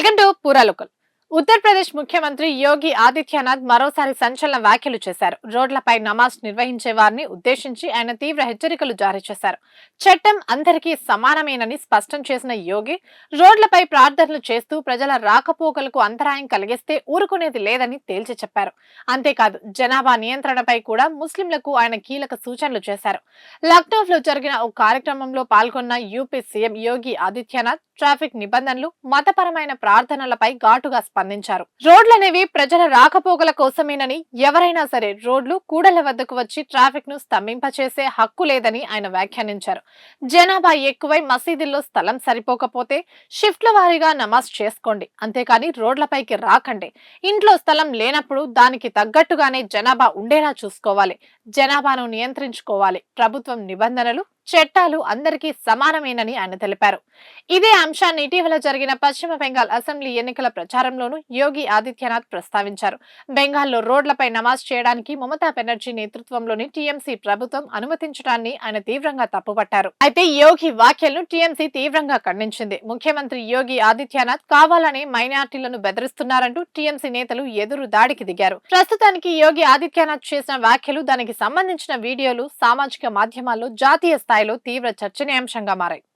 Welcome to పూరాలోకల్. Uttar Pradesh ముఖ్యమంత్రి యోగి ఆదిత్యనాథ్ మరోసారి సంచలన వ్యాఖ్యలు చేశారు. రోడ్లపై నమాజ్ నిర్వహించే వారిని ఉద్దేశించి ఆయన తీవ్ర హెచ్చరికలు జారీ చేశారు. చట్టం అందరికీ సమానమేనని స్పష్టం చేసిన యోగి, రోడ్లపై ప్రార్థనలు చేస్తూ ప్రజల రాకపోకలకు అంతరాయం కలిగిస్తే ఊరుకునేది లేదని తేల్చి చెప్పారు. అంతేకాదు, జనాభా నియంత్రణపై కూడా ముస్లింలకు ఆయన కీలక సూచనలు చేశారు. లక్నోలో జరిగిన ఓ కార్యక్రమంలో పాల్గొన్న UP CM Yogi Adityanath traffic నిబంధనలు, మతపరమైన ప్రార్థనలపై ఘాటుగా స్పందించారు. రోడ్లనేవి ప్రజల రాకపోకల కోసమేనని, ఎవరైనా సరే రోడ్లు కూడల వద్దకు వచ్చి ట్రాఫిక్ ను స్తంభింపచేసే హక్కు లేదని ఆయన వ్యాఖ్యానించారు. జనాభా ఎక్కువై మసీదుల్లో స్థలం సరిపోకపోతే షిఫ్ట్ల వారీగా నమాజ్ చేసుకోండి, అంతేకాని రోడ్లపైకి రాకండి. ఇంట్లో స్థలం లేనప్పుడు దానికి తగ్గట్టుగానే జనాభా ఉండేలా చూసుకోవాలి. జనాభాను నియంత్రించుకోవాలి. ప్రభుత్వం నిబంధనలు, చట్టాలు అందరికీ సమానమేనని ఆయన తెలిపారు. ఇదే అంశాన్ని ఇటీవల జరిగిన పశ్చిమ బెంగాల్ అసెంబ్లీ ఎన్నికల ప్రచారంలోనూ యోగి ఆదిత్యనాథ్ ప్రస్తావించారు. బెంగాల్లో రోడ్లపై నమాజ్ చేయడానికి మమతా బెనర్జీ నేతృత్వంలోని టీఎంసీ ప్రభుత్వం అనుమతించడాన్ని ఆయన తీవ్రంగా తప్పుపట్టారు. అయితే యోగి వ్యాఖ్యలను టీఎంసీ తీవ్రంగా ఖండించింది. ముఖ్యమంత్రి యోగి ఆదిత్యనాథ్ కావాలనే మైనార్టీలను బెదిరిస్తున్నారంటూ టీఎంసీ నేతలు ఎదురు దాడికి దిగారు. ప్రస్తుతానికి యోగి ఆదిత్యనాథ్ చేసిన వ్యాఖ్యలు, దానికి సంబంధించిన వీడియోలు సామాజిక మాధ్యమాల్లో జాతీయ స్థాయిలో తీవ్ర చర్చనీయాంశంగా మారాయి.